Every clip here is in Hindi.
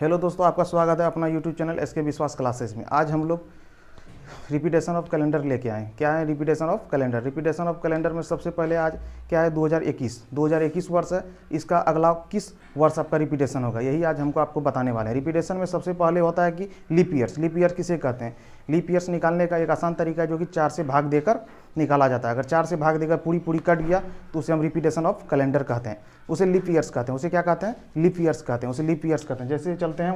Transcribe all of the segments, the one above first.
हेलो दोस्तों, आपका स्वागत है अपना यूट्यूब चैनल एसके विश्वास क्लासेस में। आज हम लोग रिपीटेशन ऑफ कैलेंडर लेके आए। क्या है repetition of calendar? Repetition of calendar में सबसे पहले आज क्या है 2021 वर्ष है। इसका अगला किस वर्ष आपका रिपीटेशन होगा, यही आज हमको आपको बताने वाले हैं। रिपीटेशन में सबसे पहले होता है कि लीप ईयर्स। लीप ईयर किसे कहते हैं? लीप ईयर्स निकालने का एक आसान तरीका है जो कि 4 से भाग देकर निकाला जाता है। अगर 4 से भाग देकर पूरी कट गया तो उसे हम रिपीटेशन ऑफ कैलेंडर कहते हैं। उसे लीप ईयर्स कहते हैं। उसे क्या कहते हैं? लीप ईयर्स कहते हैं। उसे लीप ईयर्स कहते हैं। जैसे चलते हैं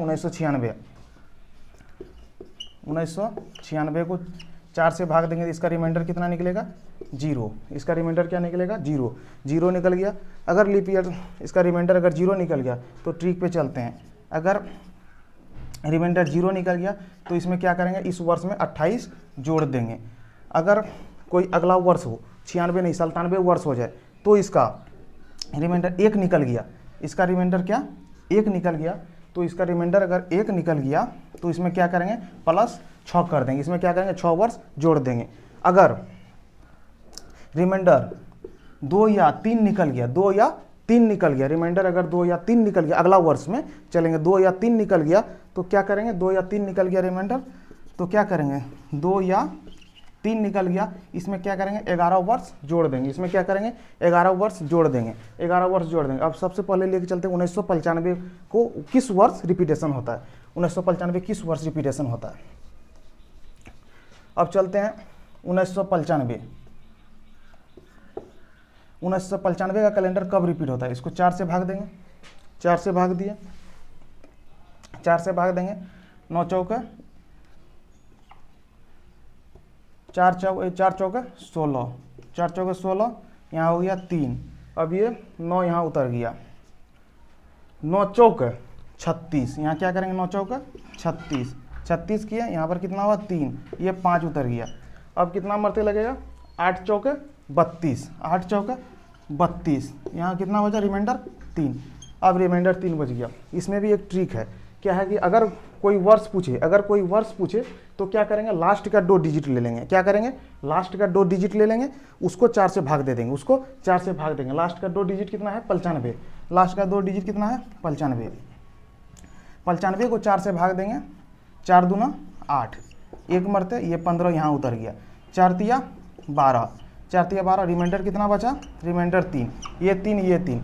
1996 को 4 से भाग देंगे तो इसका रिमाइंडर कितना निकलेगा? 0। इसका रिमाइंडर क्या निकलेगा? 0 निकल गया। अगर लीप ईयर इसका रिमाइंडर अगर 0 निकल गया तो ट्रिक पे चलते हैं। अगर रिमाइंडर 0 निकल गया तो इसमें क्या करेंगे? इस वर्ष में 28 जोड़ देंगे। अगर कोई अगला वर्ष हो, 96 नहीं 97 वर्ष हो जाए तो इसका रिमाइंडर 1 निकल गया। इसका रिमाइंडर क्या? 1 निकल गया। तो इसका रिमाइंडर अगर 1 निकल गया तो इसमें क्या करेंगे? प्लस 6 कर देंगे। इसमें क्या करेंगे? 6 वर्ष जोड़ देंगे। अगर रिमाइंडर 2 या 3 निकल गया, 2 या 3 निकल गया, रिमाइंडर अगर 2 या 3 निकल गया, अगला वर्ष में चलेंगे, 2 या 3 निकल गया तो क्या करेंगे? 2 या 3 निकल गया रिमाइंडर तो क्या करेंगे? 2 या 3 निकल गया, इसमें क्या करेंगे? 11 वर्ष जोड़ देंगे। इसमें क्या करेंगे? 11 वर्ष जोड़ देंगे। 11 वर्ष जोड़ देंगे। अब सबसे पहले लेके चलते हैं 1995 को किस वर्ष रिपीटेशन होता है। 1995 किस वर्ष रिपीटेशन होता है? अब चलते हैं 1995 का कैलेंडर कब रिपीट होता है? इसको 4 से भाग देंगे। 4 से भाग दिए, 4 से भाग देंगे। 9 चौके 4 चौके 16, 4 चौके 16, यहाँ हो गया 3। अब ये 9 यहाँ उतर गया। 9 चौके 36, यहाँ क्या करेंगे? 9 चौके 36 किया, यहाँ पर कितना हुआ? 3, ये 5 उतर गया। अब कितना मरते लगेगा? 8 चौके 32, 8 चौके 32, यहाँ कितना बचा? रिमाइंडर 3। अब रिमाइंडर 3 बच गया। इसमें भी एक ट्रिक है। क्या है कि अगर कोई वर्ष पूछे तो क्या करेंगे? लास्ट का 2 डिजिट ले लेंगे। क्या करेंगे? लास्ट का 2 डिजिट ले लेंगे, उसको 4 से भाग दे देंगे। उसको 4 से भाग देंगे। लास्ट का 2 डिजिट कितना है? 95। लास्ट का 2 डिजिट कितना है? 95। 95 को 4 से भाग देंगे। 4 दूना 8, 1 मरते, ये 15 यहाँ उतर गया। 4 तिया 12, 4 तिया 12, रिमाइंडर कितना बचा? रिमाइंडर 3, ये 3, ये 3।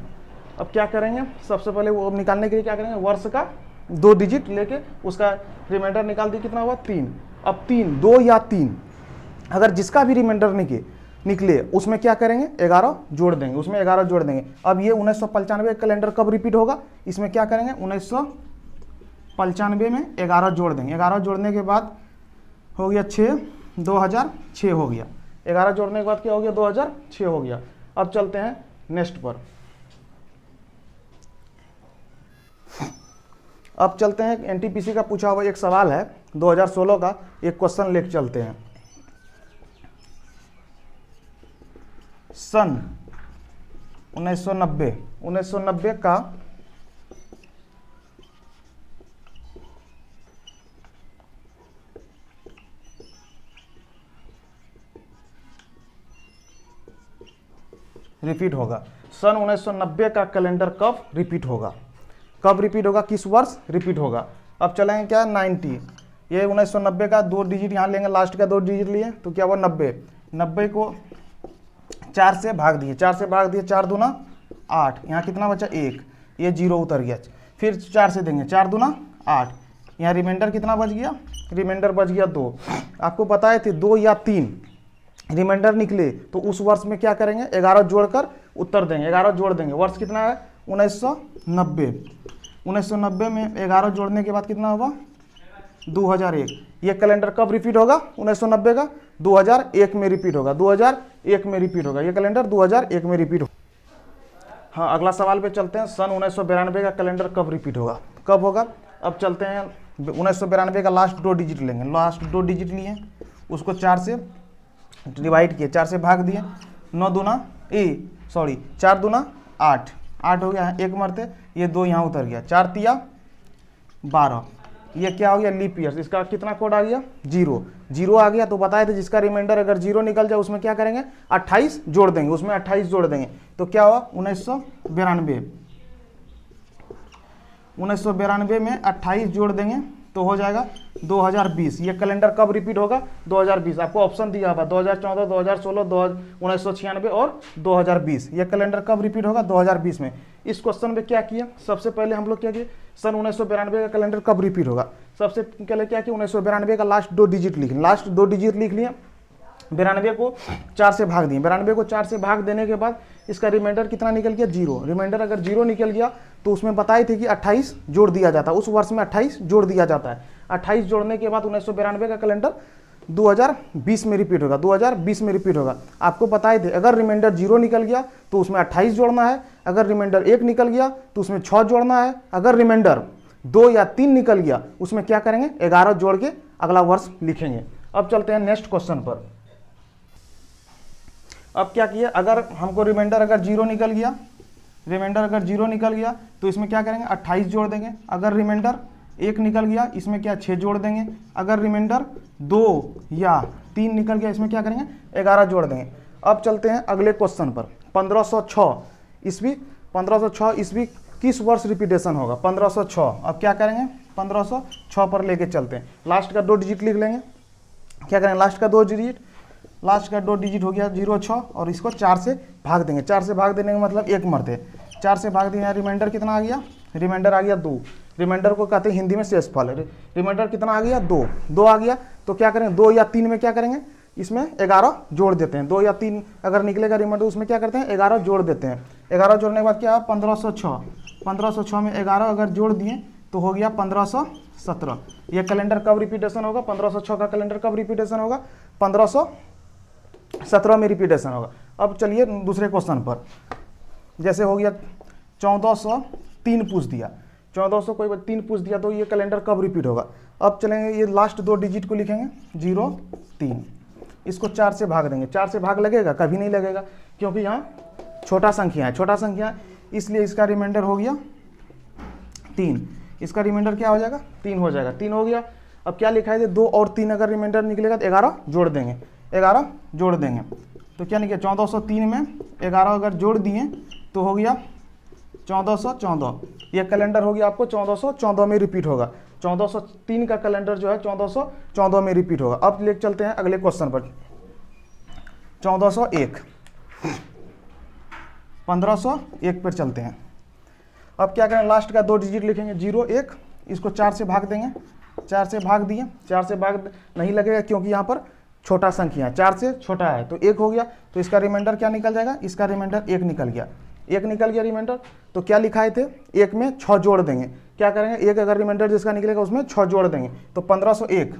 अब क्या करेंगे? सबसे पहले वो निकालने के लिए क्या करेंगे? वर्ष का 2 डिजिट लेके उसका रिमाइंडर निकाल दिए। कितना हुआ? 3। अब 3, 2 या 3, अगर जिसका भी रिमाइंडर निकले उसमें क्या करेंगे? 11 जोड़ देंगे। उसमें 11 जोड़ देंगे। अब ये 1995 कैलेंडर कब रिपीट होगा? इसमें क्या करेंगे? 1995 में 11 जोड़ देंगे। 11 जोड़ने के बाद हो गया 6, 2006 हो गया। 11 जोड़ने के बाद क्या हो गया? 2006 हो गया। अब चलते हैं नेक्स्ट पर। अब चलते हैं एनटीपीसी का पूछा हुआ एक सवाल है 2016 का, एक क्वेश्चन लेके चलते हैं। सन 1990 का रिपीट होगा। सन 1990 का कैलेंडर कब रिपीट होगा? कब रिपीट होगा? किस वर्ष रिपीट होगा? अब चलेंगे क्या? 90। ये 1990 का 2 डिजिट यहाँ लेंगे, लास्ट का 2 डिजिट लिए तो क्या हुआ? 90। 90 को 4 से भाग दिए। 4 से भाग दिए, 4 दूना 8, यहाँ कितना बचा? 1, ये 0 उतर गया। फिर 4 से देंगे, 4 दूना 8, यहाँ रिमाइंडर कितना बच गया? रिमाइंडर बच गया 2। आपको बताए थे 2 या 3 रिमाइंडर निकले तो उस वर्ष में क्या करेंगे? 11 जोड़कर उत्तर देंगे। 11 जोड़ देंगे। वर्ष कितना है? 1990। 1990 में 11 जोड़ने के बाद कितना हुआ? 2001। ये कैलेंडर कब रिपीट होगा? 1990 का 2001 में रिपीट होगा। 2001 में रिपीट होगा। ये कैलेंडर 2001 में रिपीट होगा। हाँ, अगला सवाल पे चलते हैं। सन 1992 का कैलेंडर कब रिपीट होगा? कब होगा? अब चलते हैं 1992 का लास्ट 2 डिजिट लेंगे। लास्ट 2 डिजिट लिए, उसको 4 से डिवाइड किए, 4 से भाग दिए। 4 दूना 8, 8 हो गया। 1 मरते, ये 2 यहाँ उतर गया। 4 तिया 12, ये क्या हो गया? Leap years. इसका कितना कोड आ गया? 0 आ गया। तो बताए थे जिसका रिमाइंडर अगर 0 निकल जाए उसमें क्या करेंगे? 28 जोड़ देंगे। उसमें 28 जोड़ देंगे तो क्या हुआ? 1992। 1992 में 28 जोड़ देंगे तो हो जाएगा 2020। ये कैलेंडर कब रिपीट होगा? 2020। आपको ऑप्शन दिया हुआ 2014, 2016, 1996 और 2020। ये कैलेंडर कब रिपीट होगा? 2020 में। इस क्वेश्चन में क्या किया, सबसे पहले हम लोग क्या किए, सन 1992 का कैलेंडर कब रिपीट होगा, सबसे पहले क्या किया, 1992 का लास्ट 2 डिजिट लिख, लास्ट 2 डिजिट लिख लिया। 92 को 4 से भाग दिए, 92 को 4 से भाग देने के बाद इसका रिमाइंडर कितना निकल गया? 0। रिमाइंडर अगर 0 निकल गया तो उसमें बताए थे कि 28 जोड़ दिया जाता है, उस वर्ष में 28 जोड़ दिया जाता है। 28 जोड़ने के बाद 1992 का कैलेंडर 2020 में रिपीट होगा, 2020 में रिपीट होगा। आपको बताए थे अगर रिमाइंडर 0 निकल गया तो उसमें 28 जोड़ना है, अगर रिमाइंडर 1 निकल गया तो उसमें 6 जोड़ना है, अगर रिमाइंडर 2 या 3 निकल गया उसमें क्या करेंगे? 11 जोड़ के अगला वर्ष लिखेंगे। अब चलते हैं नेक्स्ट क्वेश्चन पर। अब क्या किया, अगर हमको रिमाइंडर अगर 0 निकल गया, रिमाइंडर अगर 0 निकल गया तो इसमें क्या करेंगे? 28 जोड़ देंगे। अगर रिमाइंडर 1 निकल गया इसमें क्या 6 जोड़ देंगे। अगर रिमाइंडर 2 या 3 निकल गया इसमें क्या करेंगे? 11 जोड़ देंगे। अब चलते हैं अगले क्वेश्चन पर। 1506 ईस्वी, 1506 ईस्वी किस वर्ष रिपीटेशन होगा? 1506। अब क्या करेंगे? 1506 पर लेके चलते हैं। लास्ट का 2 डिजिट लिख लेंगे। क्या करेंगे? लास्ट का 2 डिजिट, लास्ट का 2 डिजिट हो गया 06 और इसको 4 से भाग देंगे। 4 से भाग देने का मतलब 1 मरते, 4 से भाग दिया, रिमाइंडर कितना आ गया? रिमाइंडर आ गया 2। रिमाइंडर को कहते हैं हिंदी में शेषफल। रिमाइंडर कितना आ गया? 2 आ गया। तो क्या करेंगे? 2 या 3 में क्या करेंगे? इसमें 11 जोड़ देते हैं। 2 या 3 अगर निकलेगा रिमाइंडर उसमें क्या करते हैं? 11 जोड़ देते हैं। 11 जोड़ने के बाद क्या? 1506, 1506 में 11 अगर जोड़ दिए तो हो गया 1517। यह कैलेंडर कब रिपीटेशन होगा? 1506 का कैलेंडर कब रिपीटेशन होगा? 1517 में रिपीटेशन होगा। अब चलिए दूसरे क्वेश्चन पर। जैसे हो गया 1403 पूछ दिया, 1400 कोई 3 पूछ दिया तो ये कैलेंडर कब रिपीट होगा? अब चलेंगे, ये लास्ट 2 डिजिट को लिखेंगे 03, इसको 4 से भाग देंगे। 4 से भाग लगेगा? कभी नहीं लगेगा, क्योंकि यहाँ छोटा संख्या है, छोटा संख्या है, इसलिए इसका रिमाइंडर हो गया 3। इसका रिमाइंडर क्या हो जाएगा? 3 हो जाएगा। 3 हो गया। अब क्या लिखा है? 2 और 3 अगर रिमाइंडर निकलेगा तो 11 जोड़ देंगे, 11 जोड़ देंगे। तो क्या निकले? 1403 में 11 अगर जोड़ दिए तो हो गया 1414। यह कैलेंडर हो गया आपको 1414 में रिपीट होगा। 1403 का कैलेंडर जो है 1414 में रिपीट होगा। अब ले चलते हैं अगले क्वेश्चन पर। 1401, 1501 पर चलते हैं। अब क्या करें? लास्ट का 2 डिजिट लिखेंगे 01, इसको 4 से भाग देंगे। 4 से भाग दिए, 4 से भाग नहीं लगेगा क्योंकि यहाँ पर छोटा संख्या है, 4 से छोटा है तो 1 हो गया। तो इसका रिमाइंडर क्या निकल जाएगा? इसका रिमाइंडर 1 निकल गया, 1 निकल गया रिमाइंडर। तो क्या लिखाए थे? 1 में 6 जोड़ देंगे। क्या करेंगे? 1 अगर रिमाइंडर जिसका निकलेगा उसमें 6 जोड़ देंगे। तो 1501,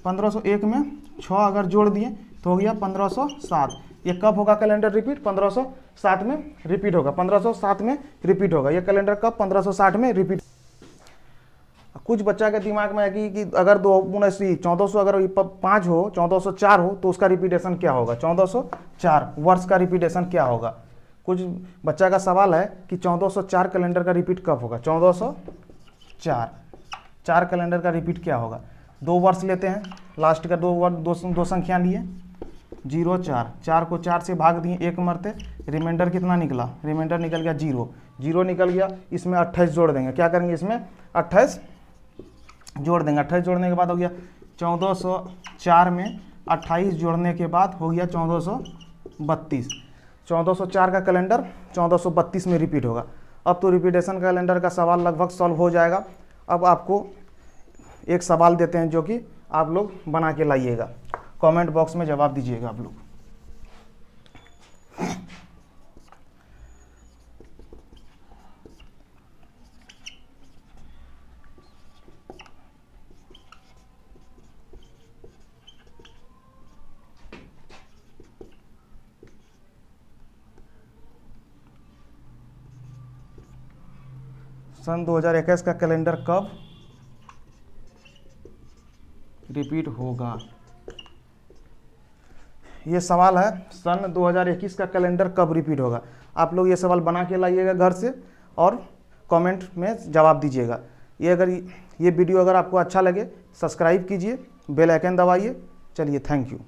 1501 में 6 अगर जोड़ दिए तो हो गया 1507। ये कब होगा कैलेंडर रिपीट? 1507 में रिपीट होगा, 1507 में रिपीट होगा। ये कैलेंडर कब? 1560 में रिपीट। कुछ बच्चा के दिमाग में है कि अगर 1400 अगर 5 हो, 1404 हो तो उसका रिपीटेशन क्या होगा? 1404 वर्ष का रिपीटेशन क्या होगा? कुछ बच्चा का सवाल है कि 1404 कैलेंडर का रिपीट कब होगा? 1404 कैलेंडर का रिपीट क्या होगा? 2 वर्ष लेते हैं, लास्ट का 2 संख्या लिए 04, 4 को 4 से भाग दिए, 1 मरते, रिमाइंडर कितना निकला? रिमाइंडर निकल गया 0 निकल गया। इसमें 28 जोड़ देंगे। क्या करेंगे? इसमें 28 जोड़ देंगे। 28 जोड़ने के बाद हो गया 1404 में 28 जोड़ने के बाद हो गया 1432। 1404 का कैलेंडर 1432 में रिपीट होगा। अब तो रिपीटेशन कैलेंडर का सवाल लगभग सॉल्व हो जाएगा। अब आपको एक सवाल देते हैं जो कि आप लोग बना के लाइएगा, कमेंट बॉक्स में जवाब दीजिएगा आप लोग। सन 2021 का कैलेंडर कब रिपीट होगा? ये सवाल है, सन 2021 का कैलेंडर कब रिपीट होगा। आप लोग ये सवाल बना के लाइएगा घर से और कमेंट में जवाब दीजिएगा। ये वीडियो अगर आपको अच्छा लगे सब्सक्राइब कीजिए, बेल आइकन दबाइए। चलिए, थैंक यू।